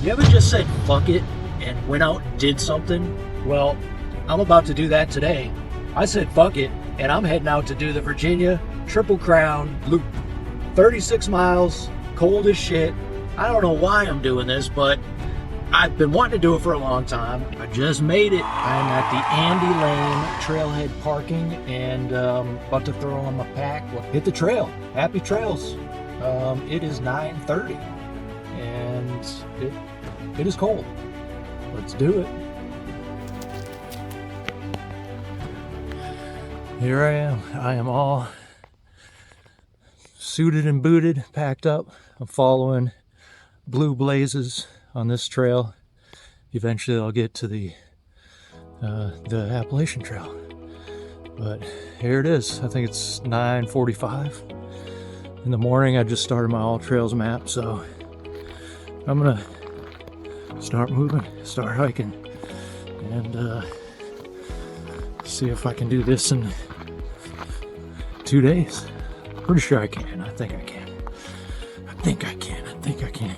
You ever just said fuck it and went out and did something? Well, I'm about to do that today. I said fuck it and I'm heading out to do the Virginia Triple Crown Loop. 36 miles, cold as shit. I don't know why I'm doing this, but I've been wanting to do it for a long time. I just made it. I'm at the Andy Lane Trailhead parking and about to throw on my pack. Well, hit the trail. Happy trails. It is 9:30 and it is cold. Let's do it. Here I am. I am all suited and booted, packed up. I'm following blue blazes on this trail. Eventually I'll get to the Appalachian Trail. But here it is. I think it's 9:45 in the morning. I just started my All Trails map, so I'm gonna start moving, start hiking, and see if I can do this in 2 days. Pretty sure I can. I think I can.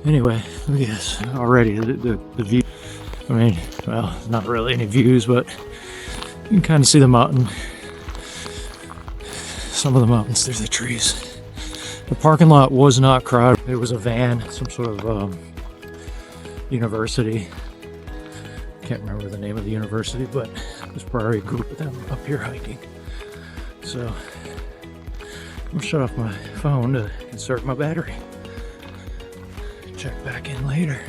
Anyway, look at this. Already the view. I mean, well, not really any views, but you can kind of see the mountain. Some of the mountains, there's the trees. The parking lot was not crowded. It was a van, some sort of university. Can't remember the name of the university, but there's probably a group of them up here hiking. So I'm gonna shut off my phone to insert my battery. Check back in later.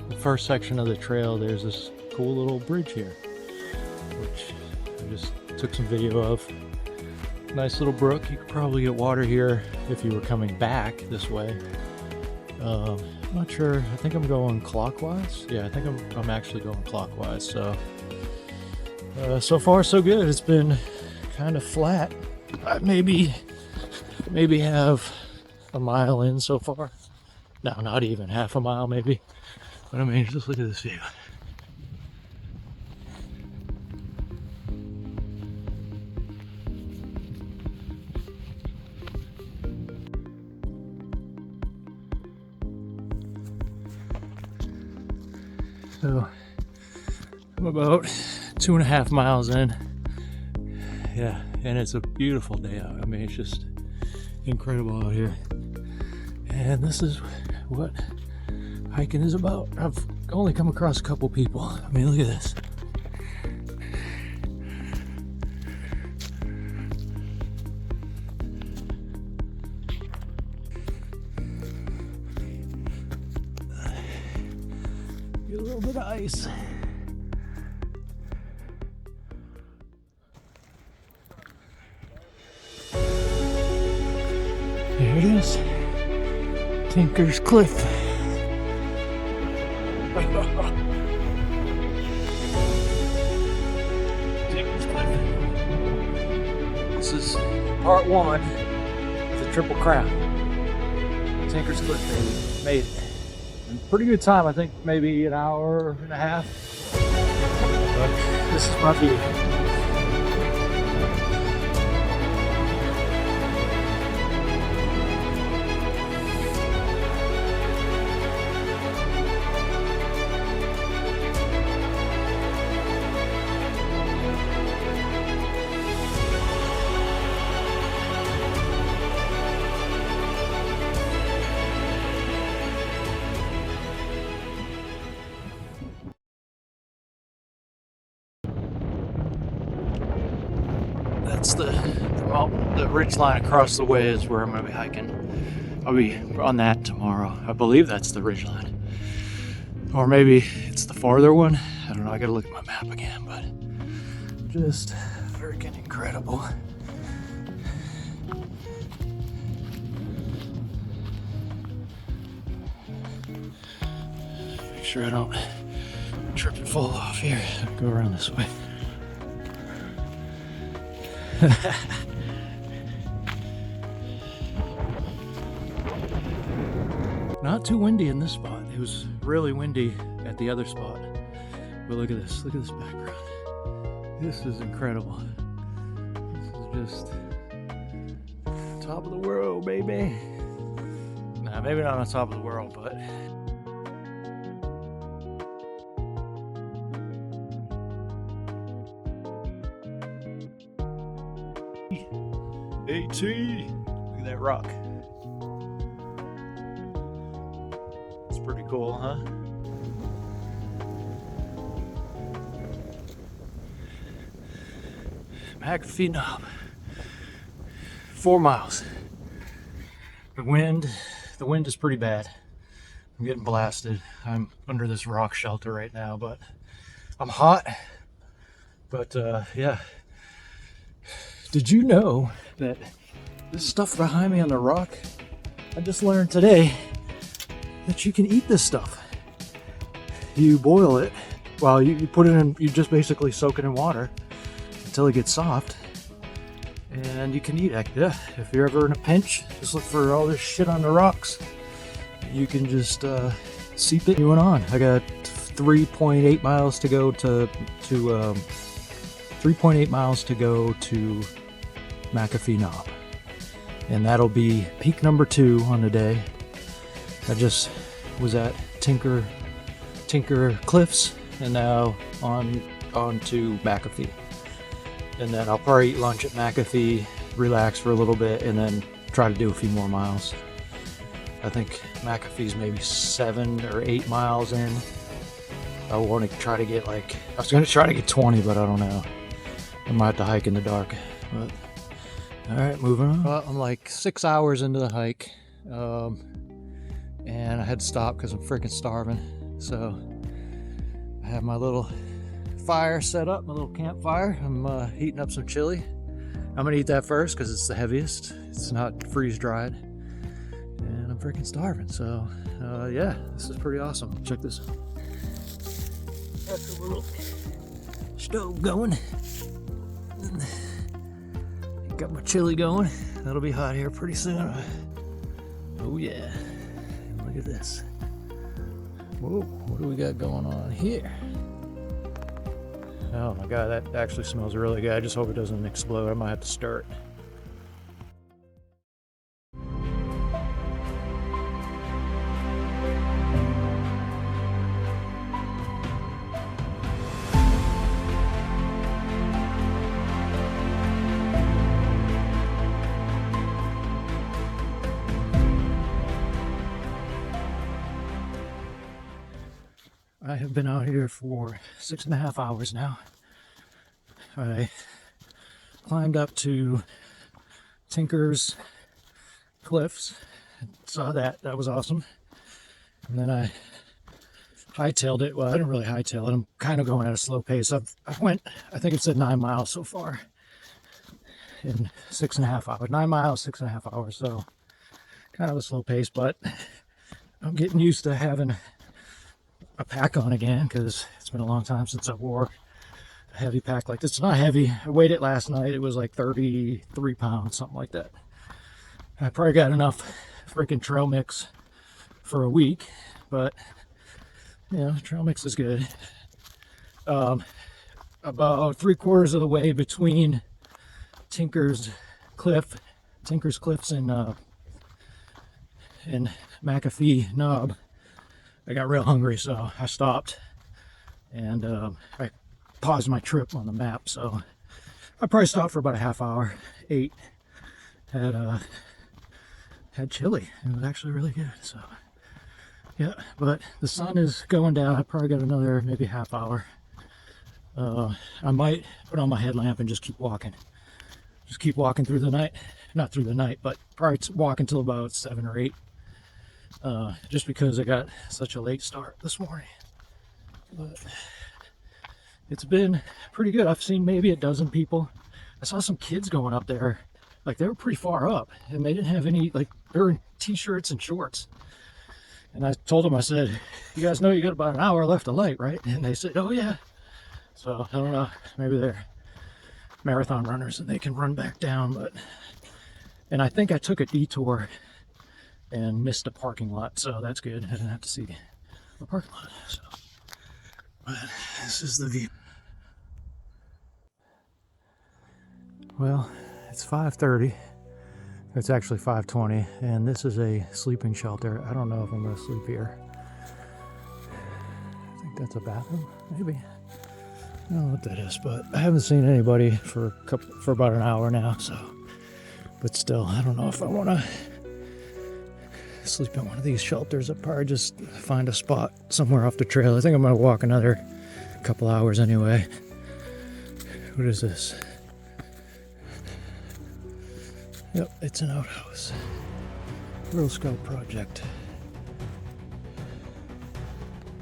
The first section of the trail, there's this cool little bridge here, which I just took some video of. Nice little brook. You could probably get water here if you were coming back this way. I'm not sure. I think I'm going clockwise. Yeah, I think I'm actually going clockwise. So so far so good. It's been kind of flat. I maybe have a mile in so far. No, not even half a mile maybe. But I mean, just look at this view. So I'm about 2.5 miles in. Yeah, and it's a beautiful day out. I mean, it's just incredible out here. And this is what hiking is about. I've only come across a couple people. I mean, look at this. Get a little bit of ice. There it is. Tinker's Cliff. Tinker's Cliff. This is part one of the Triple Crown. Tinker's Cliff, baby. Made it. In pretty good time, I think maybe an hour and a half. But this is my view. That's the mountain, the ridge line across the way is where I'm going to be hiking. I'll be on that tomorrow. I believe that's the ridge line. Or maybe it's the farther one. I don't know, I got to look at my map again, but just freaking incredible. Make sure I don't trip and fall off here. Go around this way. Not too windy in this spot. It was really windy at the other spot. But look at this background. This is incredible. This is just top of the world, baby. Nah, maybe not on top of the world, but AT. Look at that rock. It's pretty cool, huh? McAfee Knob. 4 miles. The wind is pretty bad. I'm getting blasted. I'm under this rock shelter right now, but I'm hot. But yeah. Did you know that this stuff behind me on the rock, I just learned today that you can eat this stuff. You boil it, well, you put it in, you just basically soak it in water until it gets soft, and you can eat it. Yeah, if you're ever in a pinch, just look for all this shit on the rocks. You can just seep it. You went on. I got 3.8 miles to go to 3.8 miles to go to McAfee Knob, and that'll be peak number 2 on the day. I just was at Tinker Cliffs, and now on to McAfee, and then I'll probably eat lunch at McAfee, relax for a little bit, and then try to do a few more miles. I think McAfee's maybe 7 or 8 miles in. I want to try to get I was going to try to get 20, but I don't know. I might have to hike in the dark. But all right, moving on. Well, I'm like 6 hours into the hike, and I had to stop because I'm freaking starving. So I have my little fire set up, my little campfire. I'm heating up some chili. I'm gonna eat that first because it's the heaviest. It's not freeze dried, and I'm freaking starving. So yeah, this is pretty awesome. Check this out. Got the little stove going. Got my chili going. That'll be hot here pretty soon. Oh yeah. Look at this. Whoa, what do we got going on here? Oh my god, that actually smells really good. I just hope it doesn't explode. I might have to stir it. I have been out here for 6.5 hours now. I climbed up to Tinker's Cliffs, saw that was awesome. And then I hightailed it. Well, I didn't really hightail it. I'm kind of going at a slow pace. I think it said 9 miles so far in 6.5 hours. 9 miles, 6.5 hours. So kind of a slow pace, but I'm getting used to having a pack on again because it's been a long time since I wore a heavy pack like this. It's not heavy. I weighed it last night. It was like 33 pounds, something like that. I probably got enough freaking trail mix for a week, but you know, trail mix is good. About 3/4 of the way between Tinker's Cliffs and McAfee Knob, I got real hungry, so I stopped, and I paused my trip on the map. So I probably stopped for about a half hour, ate, had chili. It was actually really good. So yeah, but the sun is going down. I probably got another maybe half hour. I might put on my headlamp and just keep walking. Just keep walking through the night. Not through the night, but probably walk until about 7 or 8. Just because I got such a late start this morning. But it's been pretty good. I've seen maybe a dozen people. I saw some kids going up there. Like, they were pretty far up, and they didn't have any, like, they were in t-shirts and shorts. And I told them, I said, you guys know you got about an hour left of light, right? And they said, oh yeah. So I don't know, maybe they're marathon runners and they can run back down. But and I think I took a detour and missed a parking lot, so that's good. I didn't have to see the parking lot. So, but this is the view. Well, it's 5:30. It's actually 5:20, and this is a sleeping shelter. I don't know if I'm gonna sleep here. I think that's a bathroom, maybe. I don't know what that is, but I haven't seen anybody for about an hour now, so. But still, I don't know if I want to sleep in one of these shelters. I'll probably just find a spot somewhere off the trail. I think I'm going to walk another couple hours anyway. What is this? Yep, it's an outhouse. Girl Scout project.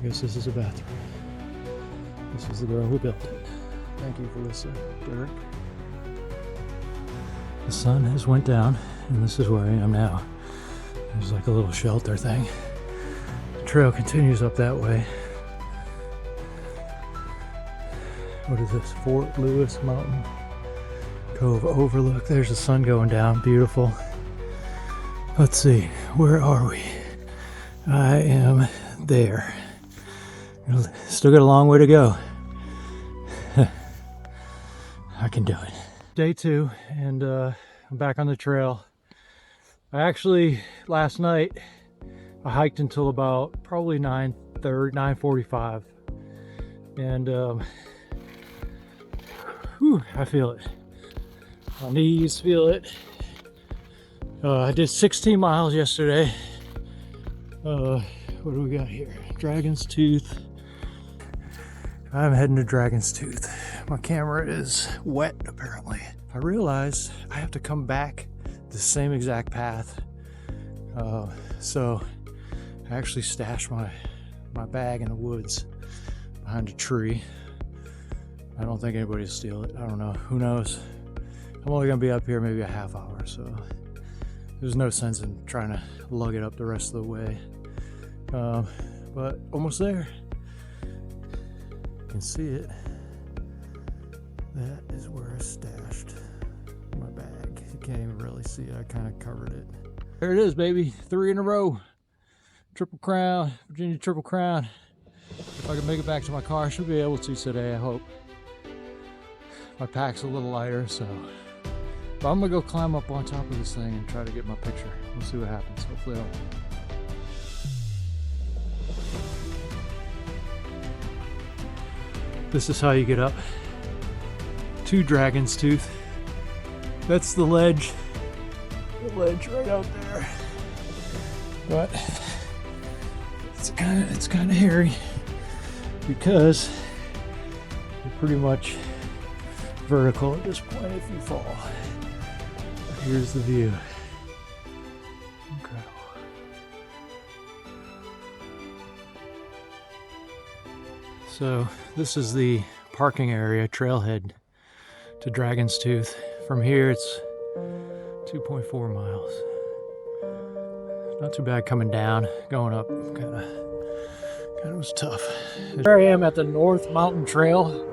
I guess this is a bathroom. This is the girl who built it. Thank you for this, Derek. The sun has went down, and this is where I am now. There's like a little shelter thing. The trail continues up that way. What is this? Fort Lewis Mountain Cove Overlook. There's the sun going down. Beautiful. Let's see. Where are we? I am there. Still got a long way to go. I can do it. Day 2, and I'm back on the trail. I actually, last night, I hiked until about probably 9:45, and whew, I feel it. My knees feel it. I did 16 miles yesterday. What do we got here? Dragon's Tooth. I'm heading to Dragon's Tooth. My camera is wet, apparently. I realized I have to come back the same exact path. So I actually stashed my bag in the woods behind a tree. I don't think anybody will steal it. I don't know. Who knows? I'm only gonna be up here maybe a half hour, so there's no sense in trying to lug it up the rest of the way. But almost there. You can see it. That is where I stashed my bag. You can't even really see it. I kind of covered it. There it is, baby. 3 in a row. Triple Crown, Virginia Triple Crown. If I can make it back to my car, I should be able to today, I hope. My pack's a little lighter, so. But I'm gonna go climb up on top of this thing and try to get my picture. We'll see what happens. Hopefully I'll. This is how you get up to Dragon's Tooth. That's the ledge. The ledge right out there. But it's kind of hairy because you're pretty much vertical at this point if you fall. But here's the view. Incredible. So this is the parking area, trailhead to Dragon's Tooth. From here it's 2.4 miles. Not too bad coming down. Going up kind of was tough. Here I am at the North Mountain Trail.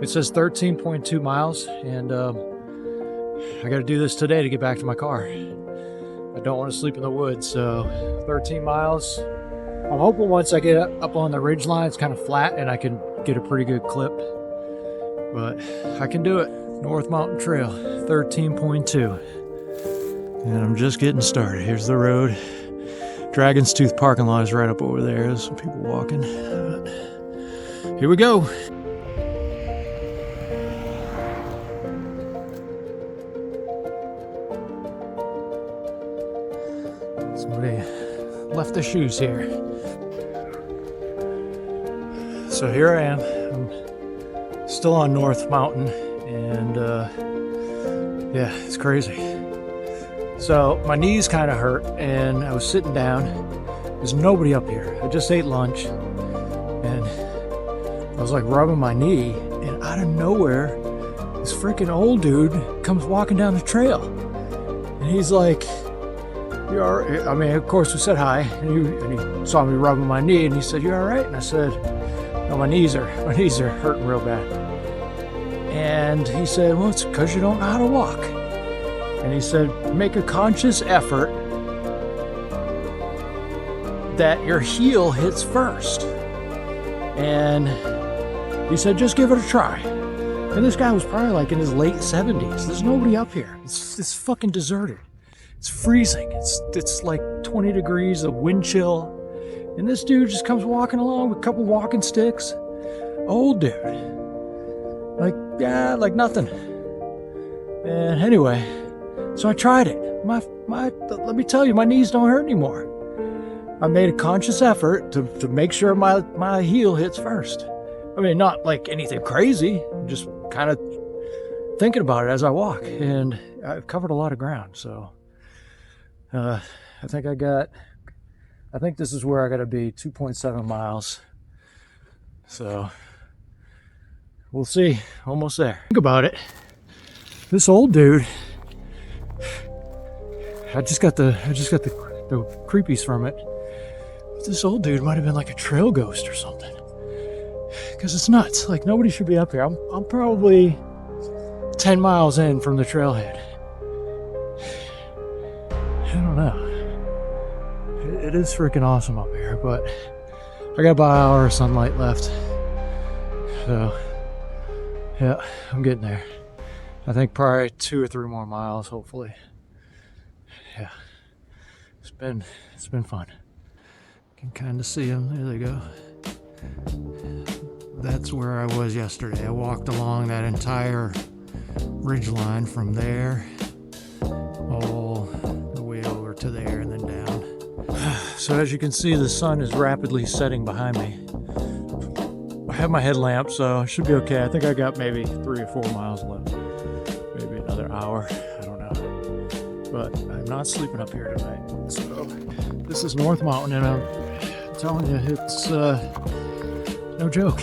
It says 13.2 miles, and I got to do this today to get back to my car. I don't want to sleep in the woods, so 13 miles. I'm hoping once I get up on the ridge line, it's kind of flat and I can get a pretty good clip. But I can do it. North Mountain Trail, 13.2. And I'm just getting started. Here's the road. Dragon's Tooth parking lot is right up over there. There's some people walking. Here we go. Somebody left their shoes here. So here I am. I'm still on North Mountain, and yeah, it's crazy. So my knees kind of hurt, and I was sitting down. There's nobody up here. I just ate lunch, and I was like rubbing my knee, and out of nowhere, this freaking old dude comes walking down the trail, and he's like, "You all right?" I mean, of course we said hi, and he saw me rubbing my knee, and he said, "You all right?" And I said, "No, my knees are hurting real bad." And he said, "Well, it's because you don't know how to walk." And he said, "Make a conscious effort that your heel hits first. And he said, just give it a try. And this guy was probably like in his late 70s. There's nobody up here. It's fucking deserted. It's freezing. It's like 20 degrees, a wind chill. And this dude just comes walking along with a couple walking sticks. Old dude. Like, yeah, like nothing. And anyway, so I tried it. Let me tell you, my knees don't hurt anymore. I made a conscious effort to make sure my heel hits first. I mean, not like anything crazy, just kind of thinking about it as I walk. And I've covered a lot of ground, so I think this is where I gotta be, 2.7 miles. So we'll see, almost there. Think about it. This old dude, I just got the creepies from it. This old dude might have been like a trail ghost or something. Because it's nuts. Like, nobody should be up here. I'm probably 10 miles in from the trailhead. I don't know. It is freaking awesome up here, but I got about an hour of sunlight left. So, yeah, I'm getting there. I think probably 2 or 3 more miles, hopefully. Yeah, it's been fun. You can kind of see them. There they go. That's where I was yesterday. I walked along that entire ridge line from there all the way over to there and then down. So as you can see, the sun is rapidly setting behind me. I have my headlamp, so I should be okay. I think I got maybe 3 or 4 miles left. Maybe another hour. I don't know. But I'm not sleeping up here tonight. So this is North Mountain, and I'm telling you, it's no joke.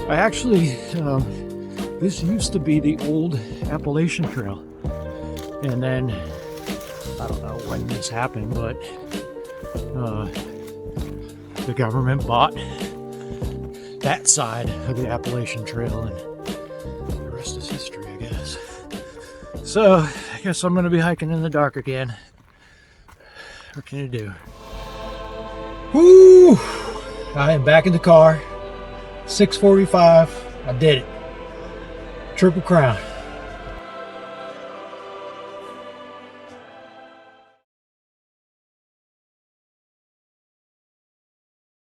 I actually, this used to be the old Appalachian Trail. And then, I don't know when this happened, but the government bought that side of the Appalachian Trail, and the rest is history, I guess. So, I guess I'm going to be hiking in the dark again. What can you do? Woo! I am back in the car. 6:45. I did it. Triple Crown.